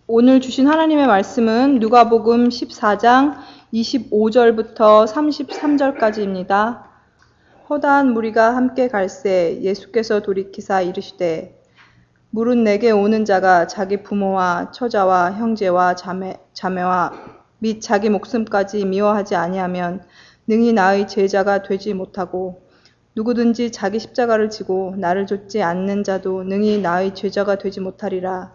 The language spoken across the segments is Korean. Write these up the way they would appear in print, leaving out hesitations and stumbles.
오늘 주신 하나님의 말씀은 누가복음 14장 25절부터 33절까지입니다. 허다한 무리가 함께 갈새 예수께서 돌이키사 이르시되 물은 내게 오는 자가 자기 부모와 처자와 형제와 자매와 및 자기 목숨까지 미워하지 아니하면 능히 나의 제자가 되지 못하고 누구든지 자기 십자가를 지고 나를 좇지 않는 자도 능히 나의 제자가 되지 못하리라.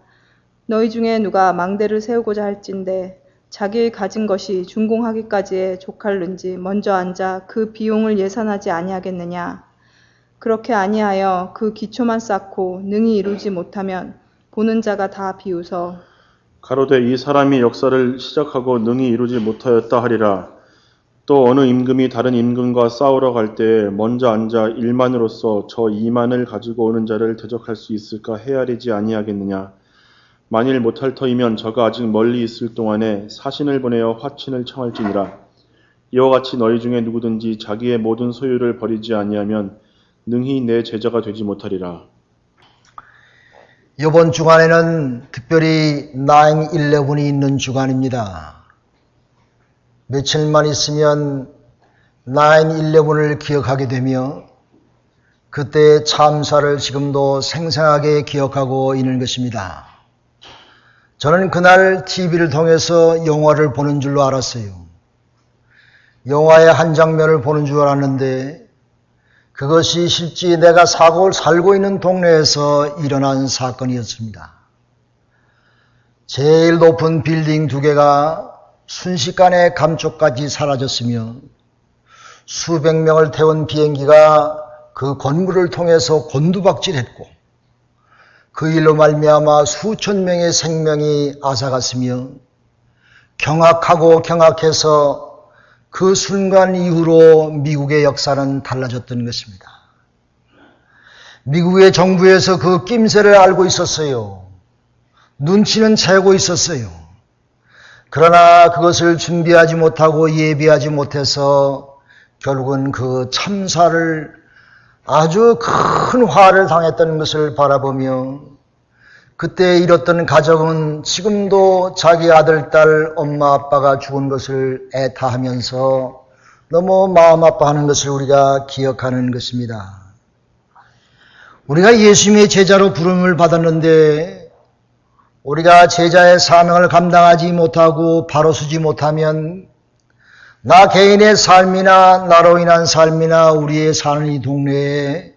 너희 중에 누가 망대를 세우고자 할진대 자기의 가진 것이 준공하기까지에 족할는지 먼저 앉아 그 비용을 예산하지 아니하겠느냐. 그렇게 아니하여 그 기초만 쌓고 능히 이루지 못하면 보는 자가 다 비웃어 가로되 이 사람이 역사를 시작하고 능히 이루지 못하였다 하리라. 또 어느 임금이 다른 임금과 싸우러 갈 때에 먼저 앉아 1만으로서 저 2만을 가지고 오는 자를 대적할 수 있을까 헤아리지 아니하겠느냐. 만일 못할 터이면 저가 아직 멀리 있을 동안에 사신을 보내어 화친을 청할지니라. 이와 같이 너희 중에 누구든지 자기의 모든 소유를 버리지 아니하면 능히 내 제자가 되지 못하리라. 이번 주간에는 특별히 9/11이 있는 주간입니다. 며칠만 있으면 9/11을 기억하게 되며 그때의 참사를 지금도 생생하게 기억하고 있는 것입니다. 저는 그날 TV를 통해서 영화를 보는 줄로 알았어요. 영화의 한 장면을 보는 줄 알았는데 그것이 실제 내가 살고 있는 동네에서 일어난 사건이었습니다. 제일 높은 빌딩 2개가 순식간에 감쪽같이 사라졌으며 수백 명을 태운 비행기가 그 건물을 통해서 곤두박질했고 그 일로 말미암아 수천 명의 생명이 앗아갔으며 경악해서 그 순간 이후로 미국의 역사는 달라졌던 것입니다. 미국의 정부에서 그 낌새를 알고 있었어요. 눈치는 채고 있었어요. 그러나 그것을 준비하지 못하고 예비하지 못해서 결국은 그 참사를 아주 큰 화를 당했던 것을 바라보며 그때 잃었던 가정은 지금도 자기 아들, 딸, 엄마, 아빠가 죽은 것을 애타하면서 너무 마음 아파하는 것을 우리가 기억하는 것입니다. 우리가 예수님의 제자로 부름을 받았는데 우리가 제자의 사명을 감당하지 못하고 바로 서지 못하면 나 개인의 삶이나 나로 인한 삶이나 우리의 사는 이 동네에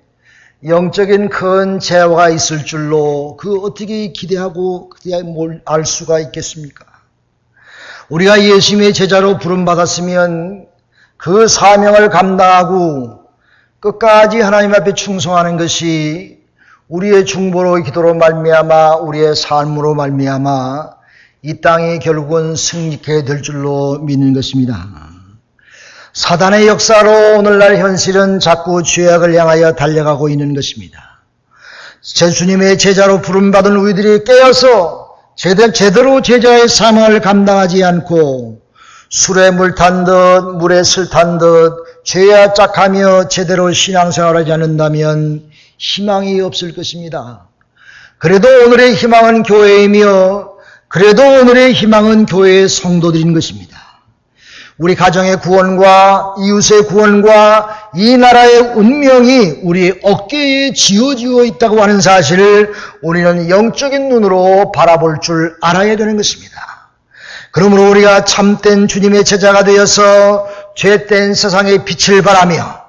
영적인 큰 재화가 있을 줄로 그 어떻게 기대하고 뭘 알 수가 있겠습니까? 우리가 예수님의 제자로 부름받았으면 그 사명을 감당하고 끝까지 하나님 앞에 충성하는 것이 우리의 중보로 기도로 말미암아 우리의 삶으로 말미암아 이 땅이 결국은 승리케 될 줄로 믿는 것입니다. 사단의 역사로 오늘날 현실은 자꾸 죄악을 향하여 달려가고 있는 것입니다. 주님의 제자로 부름받은 우리들이 깨어서 제대로 제자의 사명을 감당하지 않고 술에 물 탄 듯 물에 슬 탄 듯 죄에 짝하며 제대로 신앙생활하지 않는다면 희망이 없을 것입니다. 그래도 오늘의 희망은 교회이며 그래도 오늘의 희망은 교회의 성도들인 것입니다. 우리 가정의 구원과 이웃의 구원과 이 나라의 운명이 우리 어깨에 쥐어지어 있다고 하는 사실을 우리는 영적인 눈으로 바라볼 줄 알아야 되는 것입니다. 그러므로 우리가 참된 주님의 제자가 되어서 죄된 세상의 빛을 발하며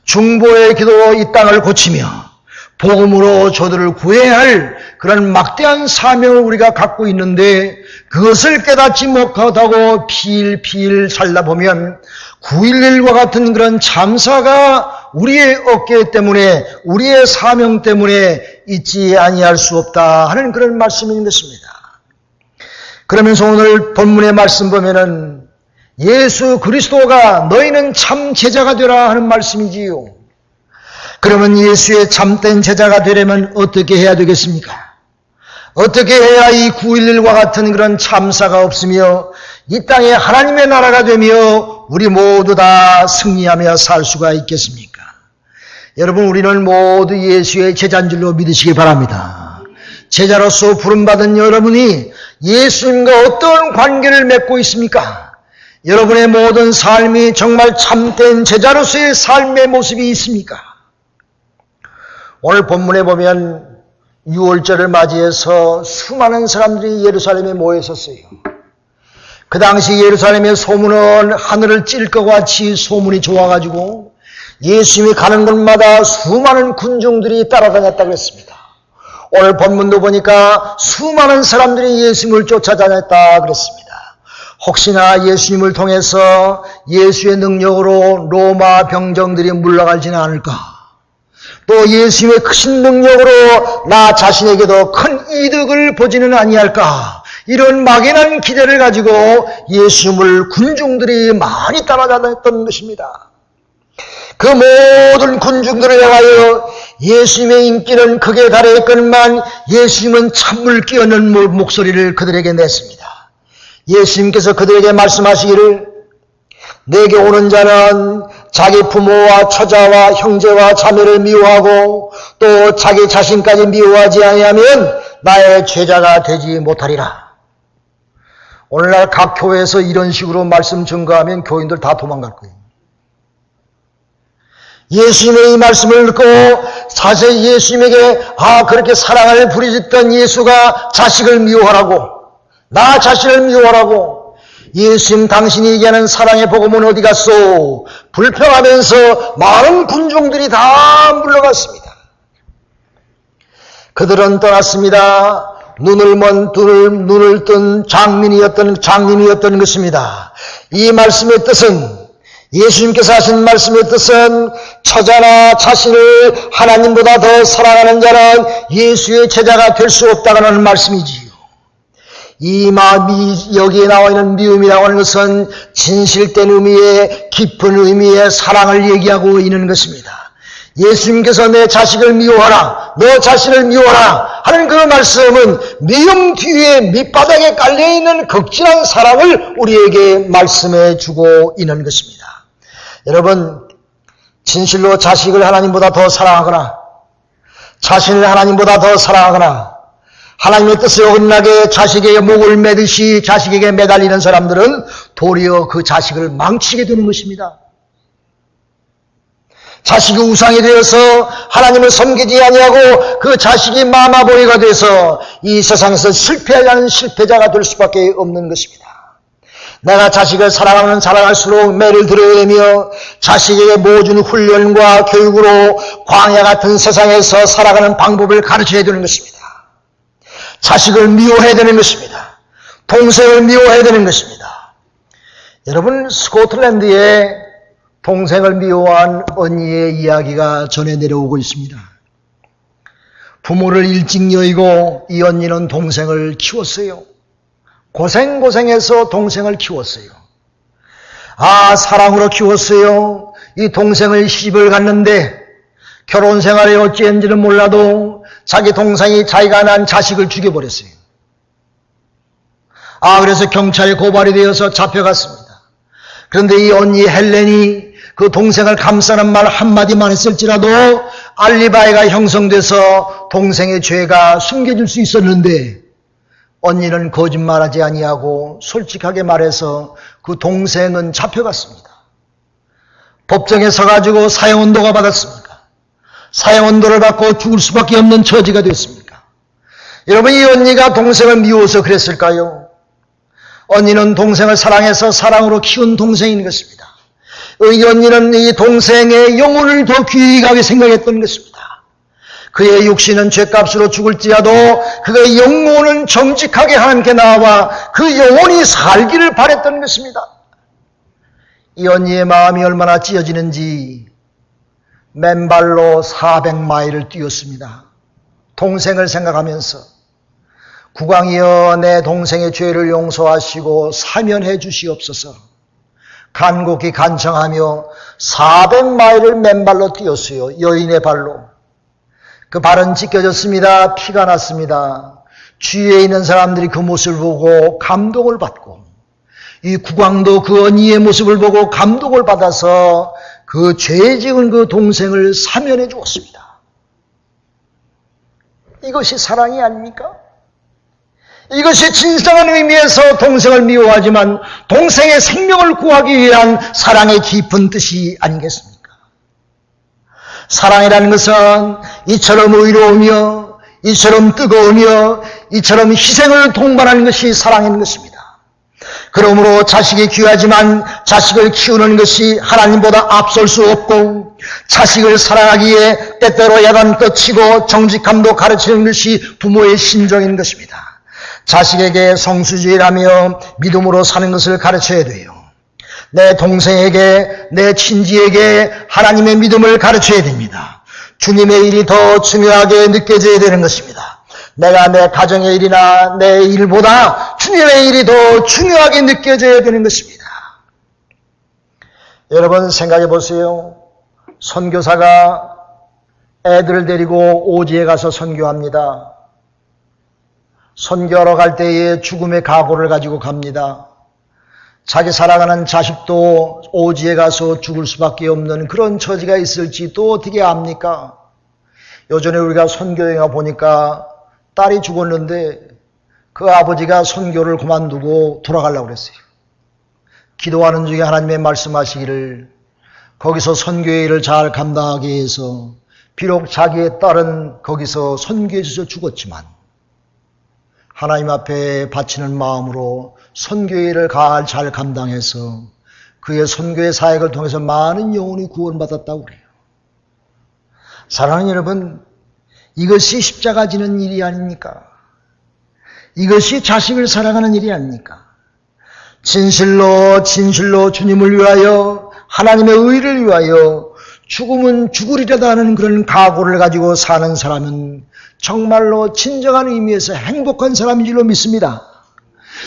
중보의 기도로 이 땅을 고치며 복음으로 저들을 구해야 할 그런 막대한 사명을 우리가 갖고 있는데 그것을 깨닫지 못하고 피일피일 살다 보면 9.11과 같은 그런 참사가 우리의 어깨 때문에 우리의 사명 때문에 있지 아니할 수 없다 하는 그런 말씀인 것입니다. 그러면서 오늘 본문의 말씀 보면은 예수 그리스도가 너희는 참 제자가 되라 하는 말씀이지요. 그러면 예수의 참된 제자가 되려면 어떻게 해야 되겠습니까? 어떻게 해야 이 9.11과 같은 그런 참사가 없으며 이 땅에 하나님의 나라가 되며 우리 모두 다 승리하며 살 수가 있겠습니까? 여러분, 우리는 모두 예수의 제자인 줄로 믿으시기 바랍니다. 제자로서 부름받은 여러분이 예수님과 어떤 관계를 맺고 있습니까? 여러분의 모든 삶이 정말 참된 제자로서의 삶의 모습이 있습니까? 오늘 본문에 보면 6월절을 맞이해서 수많은 사람들이 예루살렘에 모여 있었어요. 그 당시 예루살렘의 소문은 하늘을 찔 것 같이 소문이 좋아가지고 예수님이 가는 곳마다 수많은 군중들이 따라다녔다고 그랬습니다. 오늘 본문도 보니까 수많은 사람들이 예수님을 쫓아다녔다 그랬습니다. 혹시나 예수님을 통해서 예수의 능력으로 로마 병정들이 물러가지는 않을까? 또 예수님의 크신 능력으로 나 자신에게도 큰 이득을 보지는 아니할까? 이런 막연한 기대를 가지고 예수님을 군중들이 많이 따라다녔던 것입니다. 그 모든 군중들을 향하여 예수님의 인기는 크게 달해있건만 예수님은 찬물 끼얹는 목소리를 그들에게 냈습니다. 예수님께서 그들에게 말씀하시기를 내게 오는 자는 자기 부모와 처자와 형제와 자매를 미워하고 또 자기 자신까지 미워하지 아니하면 나의 제자가 되지 못하리라. 오늘날 각 교회에서 이런 식으로 말씀 증거하면 교인들 다 도망갈 거예요. 예수님의 이 말씀을 듣고 사실 예수님에게 그렇게 사랑을 부리짖던 예수가 자식을 미워하라고 나 자신을 미워하라고 예수님 당신이 얘기하는 사랑의 복음은 어디 갔소? 불평하면서 많은 군중들이 다 물러갔습니다. 그들은 떠났습니다. 눈을 뜬 장님이었던 것입니다. 이 말씀의 뜻은 예수님께서 하신 말씀의 뜻은 처자나 자신을 하나님보다 더 사랑하는 자는 예수의 제자가 될 수 없다는 말씀이지요. 이 마음이 여기에 나와 있는 미움이라고 하는 것은 진실된 의미의 깊은 의미의 사랑을 얘기하고 있는 것입니다. 예수님께서 내 자식을 미워하라, 너 자신을 미워하라 하는 그 말씀은 미움 뒤에 밑바닥에 깔려있는 극진한 사랑을 우리에게 말씀해 주고 있는 것입니다. 여러분, 진실로 자식을 하나님보다 더 사랑하거나 자신을 하나님보다 더 사랑하거나 하나님의 뜻에 어긋나게 자식에게 목을 매듯이 자식에게 매달리는 사람들은 도리어 그 자식을 망치게 되는 것입니다. 자식이 우상이 되어서 하나님을 섬기지 아니하고 그 자식이 마마보이가 돼서 이 세상에서 실패하는 실패자가 될 수밖에 없는 것입니다. 내가 자식을 사랑하면 사랑할수록 매를 들어야 되며 자식에게 모든 훈련과 교육으로 광야 같은 세상에서 살아가는 방법을 가르쳐야 되는 것입니다. 자식을 미워해야 되는 것입니다. 동생을 미워해야 되는 것입니다. 여러분, 스코틀랜드에 동생을 미워한 언니의 이야기가 전해 내려오고 있습니다. 부모를 일찍 여의고 이 언니는 동생을 키웠어요. 고생해서 동생을 키웠어요. 사랑으로 키웠어요. 이 동생을 시집을 갔는데 결혼 생활에 어찌했는지는 몰라도 자기 동생이 자기가 낳은 자식을 죽여버렸어요. 그래서 경찰에 고발이 되어서 잡혀갔습니다. 그런데 이 언니 헬렌이 그 동생을 감싸는 말 한마디만 했을지라도 알리바이가 형성돼서 동생의 죄가 숨겨질 수 있었는데 언니는 거짓말하지 아니하고 솔직하게 말해서 그 동생은 잡혀갔습니다. 법정에 서가지고 사형언도가 받았습니다. 사형언도를 받고 죽을 수밖에 없는 처지가 됐습니까? 여러분, 이 언니가 동생을 미워서 그랬을까요? 언니는 동생을 사랑해서 사랑으로 키운 동생인 것입니다. 이 언니는 이 동생의 영혼을 더 귀하게 생각했던 것입니다. 그의 육신은 죗값으로 죽을지라도 그의 영혼은 정직하게 하나님께 나와 그 영혼이 살기를 바랬던 것입니다. 이 언니의 마음이 얼마나 찢어지는지 맨발로 400마일을 뛰었습니다. 동생을 생각하면서 국왕이여 내 동생의 죄를 용서하시고 사면해 주시옵소서 간곡히 간청하며 400마일을 맨발로 뛰었어요. 여인의 발로. 그 발은 찢겨졌습니다. 피가 났습니다. 주위에 있는 사람들이 그 모습을 보고 감동을 받고 이 국왕도 그 언니의 모습을 보고 감동을 받아서 그 죄 지은 그 동생을 사면해 주었습니다. 이것이 사랑이 아닙니까? 이것이 진정한 의미에서 동생을 미워하지만 동생의 생명을 구하기 위한 사랑의 깊은 뜻이 아니겠습니까? 사랑이라는 것은 이처럼 의로우며 이처럼 뜨거우며 이처럼 희생을 동반하는 것이 사랑인 것입니다. 그러므로 자식이 귀하지만 자식을 키우는 것이 하나님보다 앞설 수 없고 자식을 사랑하기에 때때로 야단도 치고 정직함도 가르치는 것이 부모의 신정인 것입니다. 자식에게 성수주의라며 믿음으로 사는 것을 가르쳐야 돼요. 내 동생에게 내 친지에게 하나님의 믿음을 가르쳐야 됩니다. 주님의 일이 더 중요하게 느껴져야 되는 것입니다. 내가 내 가정의 일이나 내 일보다 주님의 일이 더 중요하게 느껴져야 되는 것입니다. 여러분 생각해 보세요. 선교사가 애들을 데리고 오지에 가서 선교합니다. 선교하러 갈 때에 죽음의 각오를 가지고 갑니다. 자기 사랑하는 자식도 오지에 가서 죽을 수밖에 없는 그런 처지가 있을지 또 어떻게 압니까? 요전에 우리가 선교여행을 보니까 딸이 죽었는데 그 아버지가 선교를 그만두고 돌아가려고 그랬어요. 기도하는 중에 하나님의 말씀하시기를 거기서 선교의 일을 잘 감당하기 위해서 비록 자기의 딸은 거기서 선교에 있어서 죽었지만 하나님 앞에 바치는 마음으로 선교의 일을 잘 감당해서 그의 선교의 사역을 통해서 많은 영혼이 구원받았다고 그래요. 사랑하는 여러분, 이것이 십자가 지는 일이 아닙니까? 이것이 자식을 사랑하는 일이 아닙니까? 진실로 주님을 위하여 하나님의 의를 위하여 죽으면 죽으리라다 하는 그런 각오를 가지고 사는 사람은 정말로 진정한 의미에서 행복한 사람인 줄로 믿습니다.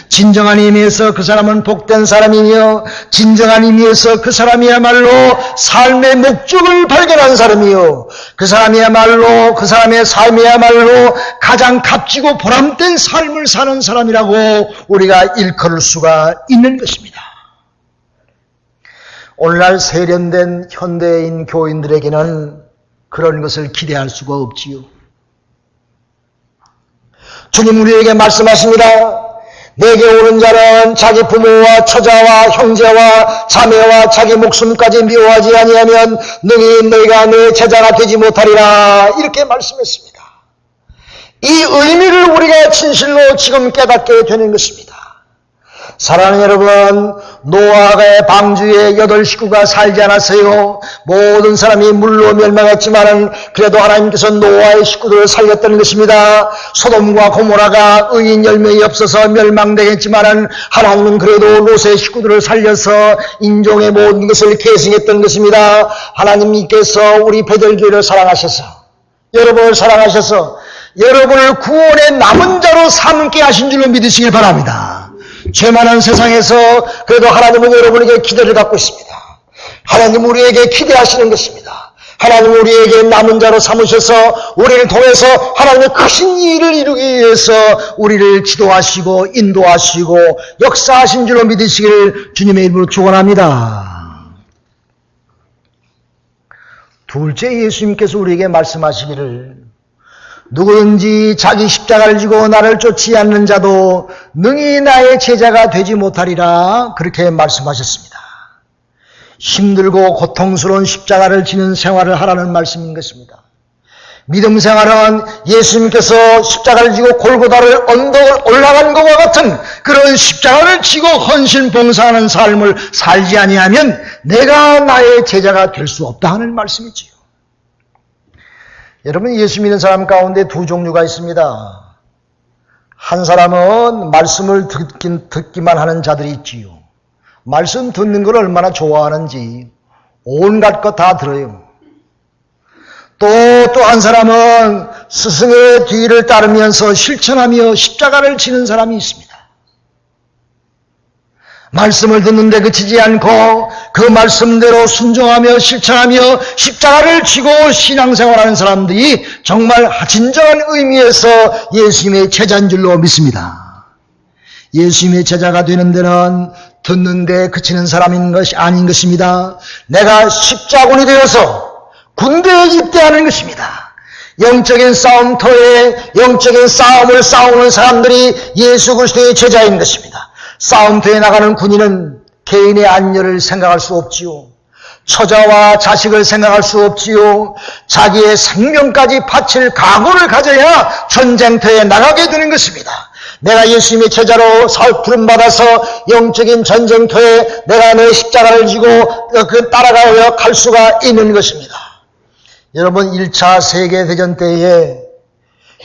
진정한 의미에서 그 사람은 복된 사람이며 진정한 의미에서 그 사람이야말로 삶의 목적을 발견한 사람이요 그 사람이야말로 그 사람의 삶이야말로 가장 값지고 보람된 삶을 사는 사람이라고 우리가 일컬을 수가 있는 것입니다. 오늘날 세련된 현대인 교인들에게는 그런 것을 기대할 수가 없지요. 주님 우리에게 말씀하십니다. 내게 오는 자는 자기 부모와 처자와 형제와 자매와 자기 목숨까지 미워하지 아니하면 능히 너희가 내 제자가 되지 못하리라 이렇게 말씀했습니다. 이 의미를 우리가 진실로 지금 깨닫게 되는 것입니다. 사랑하는 여러분, 노아의 방주에 8 식구가 살지 않았어요. 모든 사람이 물로 멸망했지만은 그래도 하나님께서 노아의 식구들을 살렸다는 것입니다. 소돔과 고모라가 의인 10명이 없어서 멸망되겠지만은 하나님은 그래도 롯의 식구들을 살려서 인종의 모든 것을 계승했던 것입니다. 하나님께서 우리 베델교회를 사랑하셔서 여러분을 사랑하셔서 여러분을 구원의 남은 자로 삼게 하신 줄로 믿으시길 바랍니다. 죄 많은 세상에서 그래도 하나님은 여러분에게 기대를 갖고 있습니다. 하나님 우리에게 기대하시는 것입니다. 하나님 우리에게 남은 자로 삼으셔서 우리를 통해서 하나님의 크신 일을 이루기 위해서 우리를 지도하시고 인도하시고 역사하신 줄로 믿으시기를 주님의 이름으로 축원합니다. 둘째, 예수님께서 우리에게 말씀하시기를 누구든지 자기 십자가를 지고 나를 쫓지 않는 자도 능히 나의 제자가 되지 못하리라 그렇게 말씀하셨습니다. 힘들고 고통스러운 십자가를 지는 생활을 하라는 말씀인 것입니다. 믿음 생활은 예수님께서 십자가를 지고 골고다를 언덕을 올라간 것과 같은 그런 십자가를 지고 헌신 봉사하는 삶을 살지 아니하면 내가 나의 제자가 될 수 없다 하는 말씀이지요. 여러분, 예수 믿는 사람 가운데 두 종류가 있습니다. 한 사람은 말씀을 듣기만 하는 자들이 있지요. 말씀 듣는 걸 얼마나 좋아하는지 온갖 것 다 들어요. 또 한 사람은 스승의 뒤를 따르면서 실천하며 십자가를 지는 사람이 있습니다. 말씀을 듣는데 그치지 않고 그 말씀대로 순종하며 실천하며 십자가를 지고 신앙생활하는 사람들이 정말 진정한 의미에서 예수님의 제자인 줄로 믿습니다. 예수님의 제자가 되는 데는 듣는데 그치는 사람인 것이 아닌 것입니다. 내가 십자군이 되어서 군대에 입대하는 것입니다. 영적인 싸움터에 영적인 싸움을 싸우는 사람들이 예수 그리스도의 제자인 것입니다. 싸움터에 나가는 군인은 개인의 안녕을 생각할 수 없지요. 처자와 자식을 생각할 수 없지요. 자기의 생명까지 바칠 각오를 가져야 전쟁터에 나가게 되는 것입니다. 내가 예수님의 제자로 부름받아서 영적인 전쟁터에 내가 내 십자가를 지고 따라가며 갈 수가 있는 것입니다. 여러분, 1차 세계대전 때에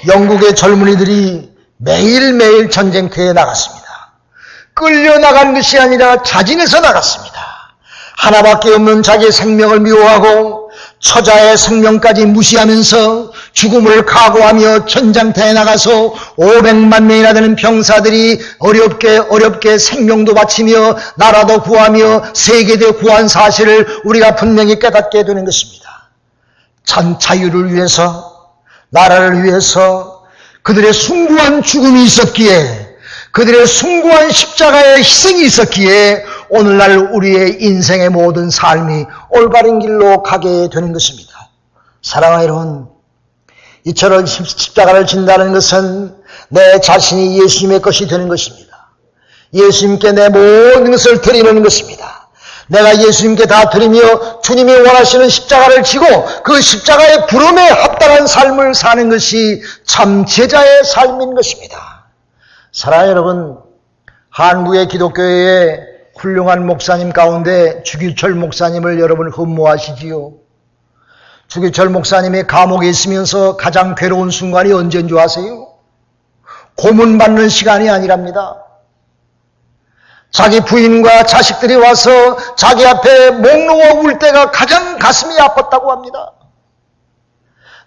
영국의 젊은이들이 매일매일 전쟁터에 나갔습니다. 끌려나간 것이 아니라 자진해서 나갔습니다. 하나밖에 없는 자기의 생명을 미워하고 처자의 생명까지 무시하면서 죽음을 각오하며 전장터에 나가서 500만 명이나 되는 병사들이 어렵게 생명도 바치며 나라도 구하며 세계도 구한 사실을 우리가 분명히 깨닫게 되는 것입니다. 자유를 위해서, 나라를 위해서 그들의 숭고한 죽음이 있었기에, 그들의 숭고한 십자가의 희생이 있었기에 오늘날 우리의 인생의 모든 삶이 올바른 길로 가게 되는 것입니다. 사랑하는 여러분, 이처럼 십자가를 진다는 것은 내 자신이 예수님의 것이 되는 것입니다. 예수님께 내 모든 것을 드리는 것입니다. 내가 예수님께 다 드리며 주님이 원하시는 십자가를 지고 그 십자가의 부름에 합당한 삶을 사는 것이 참 제자의 삶인 것입니다. 사랑하는 여러분, 한국의 기독교회에 훌륭한 목사님 가운데 주기철 목사님을 여러분 흠모하시지요. 주기철 목사님이 감옥에 있으면서 가장 괴로운 순간이 언제인 줄 아세요? 고문받는 시간이 아니랍니다. 자기 부인과 자식들이 와서 자기 앞에 목 놓아 울 때가 가장 가슴이 아팠다고 합니다.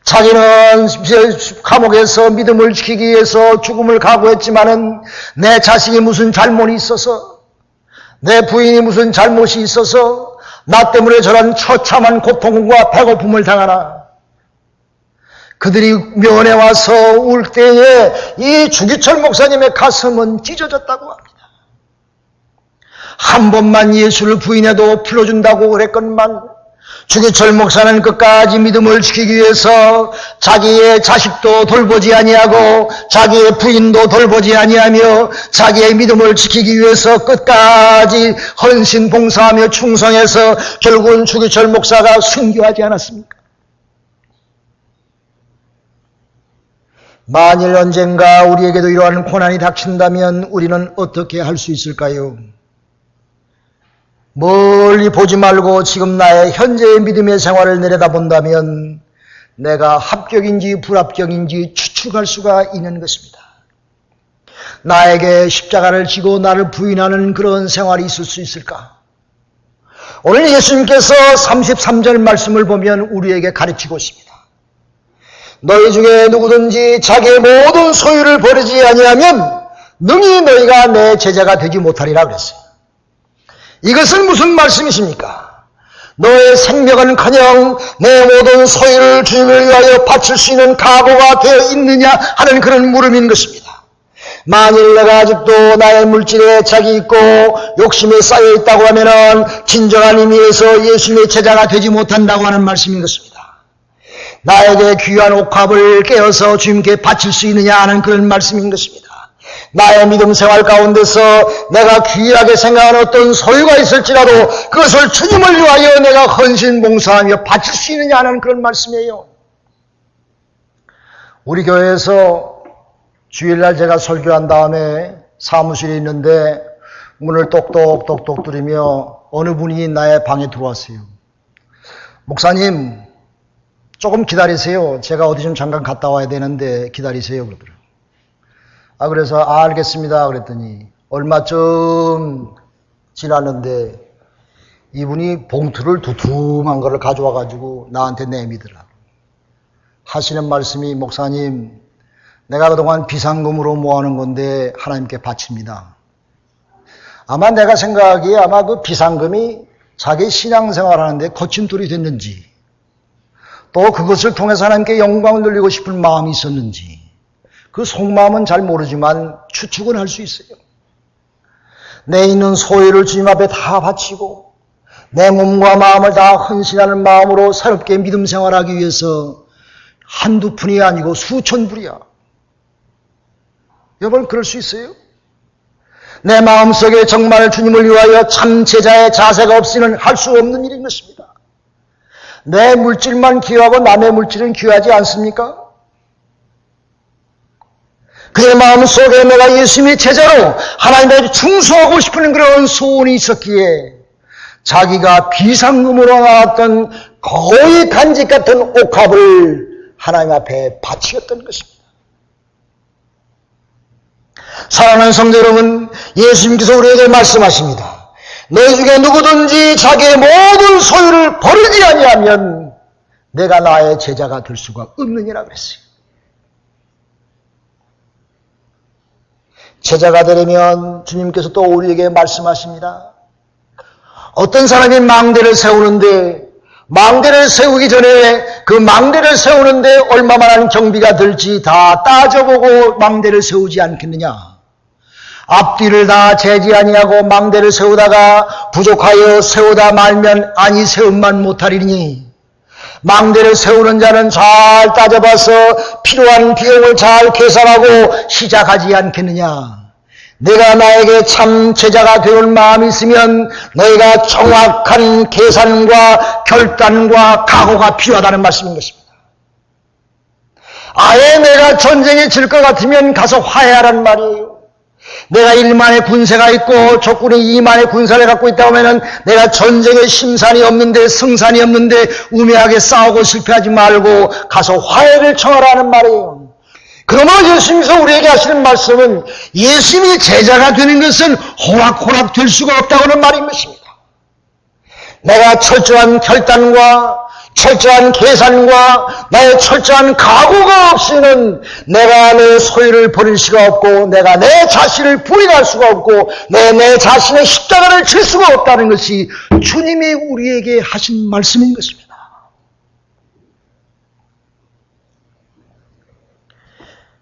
자기는 감옥에서 믿음을 지키기 위해서 죽음을 각오했지만은 내 자식이 무슨 잘못이 있어서, 내 부인이 무슨 잘못이 있어서 나 때문에 저런 처참한 고통과 배고픔을 당하나. 그들이 면회 와서 울 때에 이 주기철 목사님의 가슴은 찢어졌다고 합니다. 한 번만 예수를 부인해도 풀어준다고 그랬건만 주기철 목사는 끝까지 믿음을 지키기 위해서 자기의 자식도 돌보지 아니하고 자기의 부인도 돌보지 아니하며 자기의 믿음을 지키기 위해서 끝까지 헌신 봉사하며 충성해서 결국은 주기철 목사가 순교하지 않았습니까? 만일 언젠가 우리에게도 이러한 고난이 닥친다면 우리는 어떻게 할 수 있을까요? 멀리 보지 말고 지금 나의 현재의 믿음의 생활을 내려다본다면 내가 합격인지 불합격인지 추측할 수가 있는 것입니다. 나에게 십자가를 지고 나를 부인하는 그런 생활이 있을 수 있을까? 오늘 예수님께서 33절 말씀을 보면 우리에게 가르치고 있습니다. 너희 중에 누구든지 자기의 모든 소유를 버리지 아니하면 능히 너희가 내 제자가 되지 못하리라 그랬어요. 이것은 무슨 말씀이십니까? 너의 생명은커녕 내 모든 소유를 주님을 위하여 바칠 수 있는 각오가 되어 있느냐 하는 그런 물음인 것입니다. 만일 내가 아직도 나의 물질에 애착이 있고 욕심에 쌓여 있다고 하면은 진정한 의미에서 예수님의 제자가 되지 못한다고 하는 말씀인 것입니다. 나에게 귀한 옥합을 깨어서 주님께 바칠 수 있느냐 하는 그런 말씀인 것입니다. 나의 믿음 생활 가운데서 내가 귀하게 생각하는 어떤 소유가 있을지라도 그것을 주님을 위하여 내가 헌신 봉사하며 바칠 수 있느냐 하는 그런 말씀이에요. 우리 교회에서 주일날 제가 설교한 다음에 사무실에 있는데 문을 똑똑똑똑 두드리며 어느 분이 나의 방에 들어왔어요. 목사님, 조금 기다리세요. 제가 어디 좀 잠깐 갔다 와야 되는데 기다리세요 그러더라고요. 그래서 알겠습니다 그랬더니 얼마 좀 지났는데 이분이 봉투를 두툼한 거를 가져와 가지고 나한테 내미더라고요. 하시는 말씀이, 목사님, 내가 그동안 비상금으로 모아놓은 건데 하나님께 바칩니다. 아마 내가 생각하기에 아마 그 비상금이 자기 신앙생활 하는데 거친 돌이 됐는지, 또 그것을 통해서 하나님께 영광을 돌리고 싶은 마음이 있었는지, 그 속마음은 잘 모르지만 추측은 할 수 있어요. 내 있는 소유를 주님 앞에 다 바치고 내 몸과 마음을 다 헌신하는 마음으로 새롭게 믿음 생활하기 위해서 한두 푼이 아니고 수천 불이야. 여러분 그럴 수 있어요? 내 마음속에 정말 주님을 위하여 참 제자의 자세가 없이는 할 수 없는 일인 것입니다. 내 물질만 귀하고 남의 물질은 귀하지 않습니까? 그의 마음속에 내가 예수님의 제자로 하나님께 충성하고 싶은 그런 소원이 있었기에 자기가 비상금으로 나왔던 거의 간직 같은 옥합을 하나님 앞에 바치었던 것입니다. 사랑하는 성도 여러분, 예수님께서 우리에게 말씀하십니다. 너희 중에 누구든지 자기의 모든 소유를 버리지 아니하면 내가 나의 제자가 될 수가 없느니라 그랬어요. 제자가 되려면 주님께서 또 우리에게 말씀하십니다. 어떤 사람이 망대를 세우는데 망대를 세우기 전에 그 망대를 세우는데 얼마만한 경비가 들지 다 따져보고 망대를 세우지 않겠느냐. 앞뒤를 다 재지 아니하고 망대를 세우다가 부족하여 세우다 말면 아니 세움만 못하리니 망대를 세우는 자는 잘 따져봐서 필요한 비용을 잘 계산하고 시작하지 않겠느냐. 내가 나에게 참 제자가 되올 마음이 있으면 너희가 정확한 계산과 결단과 각오가 필요하다는 말씀인 것입니다. 아예 내가 전쟁에 질 것 같으면 가서 화해하란 말이에요. 내가 1만의 군세가 있고 적군이 2만의 군사를 갖고 있다고 하면 내가 전쟁에 심산이 없는데 승산이 없는데 우매하게 싸우고 실패하지 말고 가서 화해를 청하라는 말이에요. 그러므로 예수님께서 우리에게 하시는 말씀은 예수님이 제자가 되는 것은 호락호락 될 수가 없다고는 말인 것입니다. 내가 철저한 결단과 철저한 계산과 나의 철저한 각오가 없이는 내가 내 소유를 버릴 수가 없고 내가 내 자신을 부인할 수가 없고 내 자신의 십자가를 칠 수가 없다는 것이 주님이 우리에게 하신 말씀인 것입니다.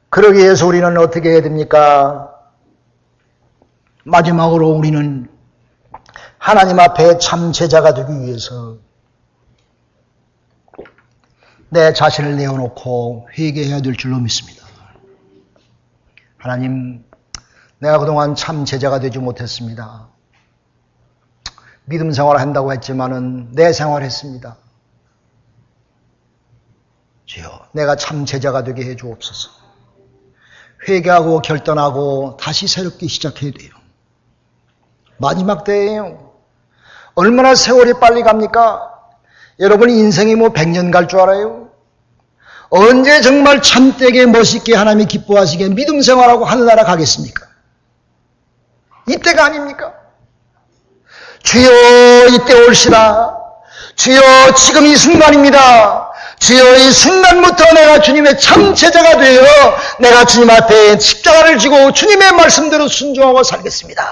그러기 위해서 우리는 어떻게 해야 됩니까? 마지막으로 우리는 하나님 앞에 참 제자가 되기 위해서 내 자신을 내어놓고 회개해야 될 줄로 믿습니다. 하나님, 내가 그동안 참 제자가 되지 못했습니다. 믿음 생활을 한다고 했지만은 내 생활했습니다. 주여, 내가 참 제자가 되게 해 주옵소서. 회개하고 결단하고 다시 새롭게 시작해야 돼요. 마지막 때예요. 얼마나 세월이 빨리 갑니까? 여러분 인생이 뭐 100년 갈 줄 알아요? 언제 정말 참되게 멋있게 하나님이 기뻐하시게 믿음 생활하고 하늘나라 가겠습니까? 이때가 아닙니까? 주여 이때 올시라. 주여 지금 이 순간입니다. 주여 이 순간부터 내가 주님의 참 제자가 되어 내가 주님 앞에 십자가를 지고 주님의 말씀대로 순종하고 살겠습니다.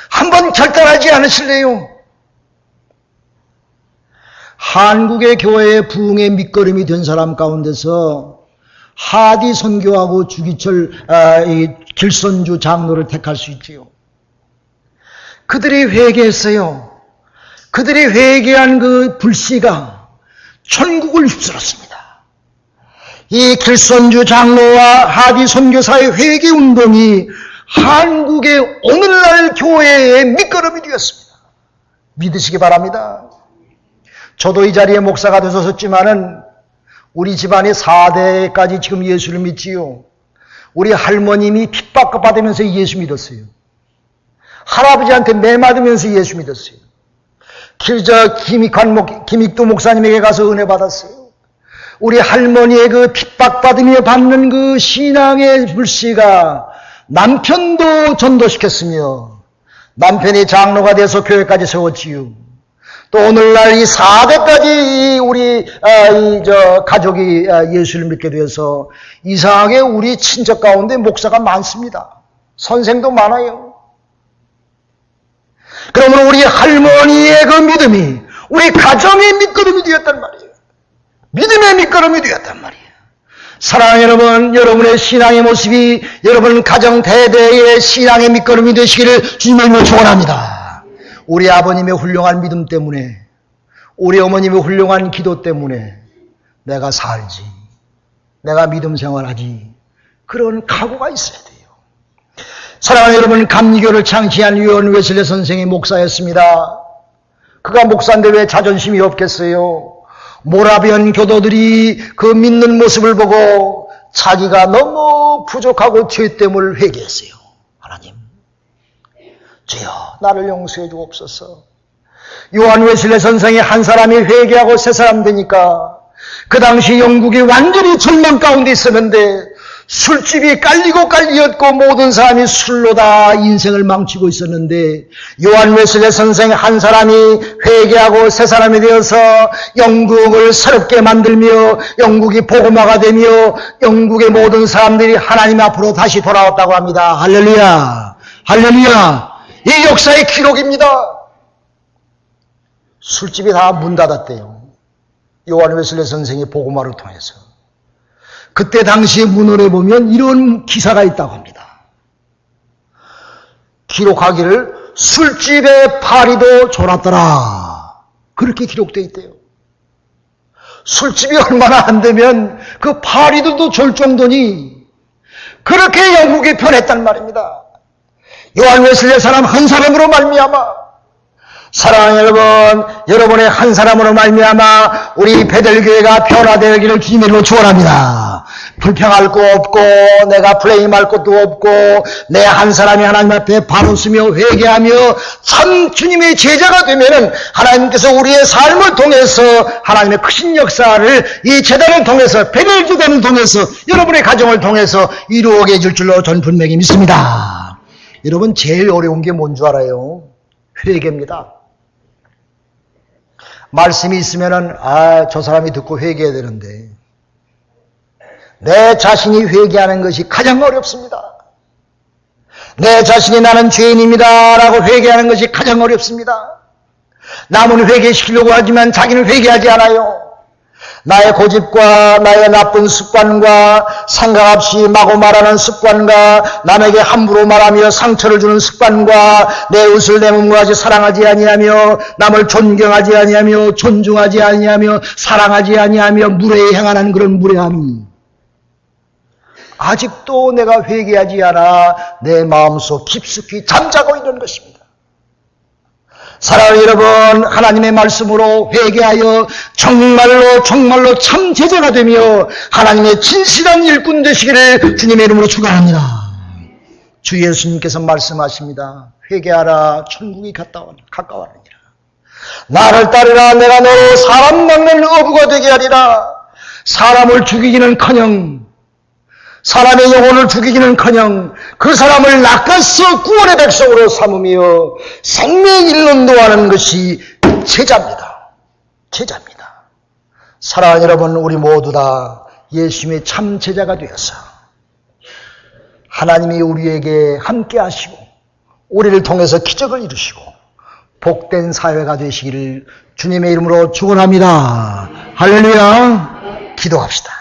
한번 결단하지 않으실래요? 한국의 교회의 부흥의 밑거름이 된 사람 가운데서 하디 선교하고 주기철 길선주 장로를 택할 수 있지요. 그들이 회개했어요. 그들이 회개한 그 불씨가 천국을 휩쓸었습니다. 이 길선주 장로와 하디 선교사의 회개 운동이 한국의 오늘날 교회의 밑거름이 되었습니다. 믿으시기 바랍니다. 저도 이 자리에 목사가 되셨지만은 우리 집안이 4대까지 지금 예수를 믿지요. 우리 할머님이 핍박받으면서 예수 믿었어요. 할아버지한테 매맞으면서 예수 믿었어요. 김익도 목사님에게 가서 은혜 받았어요. 우리 할머니의 그 핍박받으며 받는 그 신앙의 불씨가 남편도 전도시켰으며 남편이 장로가 돼서 교회까지 세웠지요. 또 오늘날 이 4대까지 우리 가족이 예수를 믿게 되어서 이상하게 우리 친척 가운데 목사가 많습니다. 선생도 많아요. 그러므로 우리 할머니의 그 믿음이 우리 가정의 밑거름이 되었단 말이에요. 믿음의 밑거름이 되었단 말이에요. 사랑하는 여러분, 여러분의 신앙의 모습이 여러분 가정 대대의 신앙의 밑거름이 되시기를 주님을 축원합니다. 우리 아버님의 훌륭한 믿음 때문에 우리 어머님의 훌륭한 기도 때문에 내가 살지. 내가 믿음 생활하지. 그런 각오가 있어야 돼요. 사랑하는 여러분, 감리교를 창시한 요한 웨슬리 선생의 목사였습니다. 그가 목사인데 왜 자존심이 없겠어요? 모라비안 교도들이 그 믿는 모습을 보고 자기가 너무 부족하고 죄됨을 회개했어요. 하나님, 주여 나를 용서해 주옵소서. 요한 웨슬리 선생이 한 사람이 회개하고 세 사람 되니까 그 당시 영국이 완전히 절망 가운데 있었는데 술집이 깔리고 깔리었고 모든 사람이 술로 다 인생을 망치고 있었는데 요한 웨슬리 선생 한 사람이 회개하고 세 사람이 되어서 영국을 새롭게 만들며 영국이 복음화가 되며 영국의 모든 사람들이 하나님 앞으로 다시 돌아왔다고 합니다. 할렐루야, 할렐루야. 이 역사의 기록입니다. 술집이 다 문 닫았대요. 요한 웨슬리 선생의 복음화를 통해서. 그때 당시의 문헌에 보면 이런 기사가 있다고 합니다. 기록하기를 술집의 파리도 졸았더라. 그렇게 기록되어 있대요. 술집이 얼마나 안 되면 그 파리들도 졸 정도니 그렇게 영국이 변했단 말입니다. 요한 웨슬리 사람 한 사람으로 말미암아 사랑하는 여러분, 여러분의 한 사람으로 말미암아 우리 베델교회가 변화되기를 주님으로 축원합니다. 불평할 거 없고 내가 블레임할 것도 없고 내 한 사람이 하나님 앞에 바로 서며 회개하며 참 주님의 제자가 되면은 하나님께서 우리의 삶을 통해서 하나님의 크신 역사를 이 제단을 통해서 베델교단을 통해서 여러분의 가정을 통해서 이루어게 해줄 줄로 저는 분명히 믿습니다. 여러분, 제일 어려운 게 뭔 줄 알아요? 회개입니다. 말씀이 있으면은 저 사람이 듣고 회개해야 되는데 내 자신이 회개하는 것이 가장 어렵습니다. 내 자신이 나는 죄인입니다 라고 회개하는 것이 가장 어렵습니다. 남은 회개시키려고 하지만 자기는 회개하지 않아요. 나의 고집과 나의 나쁜 습관과 생각 없이 마구 말하는 습관과 남에게 함부로 말하며 상처를 주는 습관과 내 웃을 내몸과지 사랑하지 아니하며 남을 존경하지 아니하며 존중하지 아니하며 사랑하지 아니하며 무례히 행하는 그런 무례함이 아직도 내가 회개하지 않아 내 마음속 깊숙이 잠자고 있는 것입니다. 사랑하는 여러분, 하나님의 말씀으로 회개하여 정말로 참 제자가 되며 하나님의 진실한 일꾼 되시기를 주님의 이름으로 축원합니다. 주 예수님께서 말씀하십니다. 회개하라, 천국이 가까워하느니라. 나를 따르라, 내가 너로 사람 막는 어부가 되게 하리라. 사람을 죽이기는커녕 사람의 영혼을 죽이기는커녕 그 사람을 낚아서 구원의 백성으로 삼으며 생명 일론도하는 것이 제자입니다. 제자입니다. 사랑하는 여러분, 우리 모두 다 예수님의 참 제자가 되어서 하나님이 우리에게 함께 하시고 우리를 통해서 기적을 이루시고 복된 사회가 되시기를 주님의 이름으로 축원합니다. 할렐루야. 기도합시다.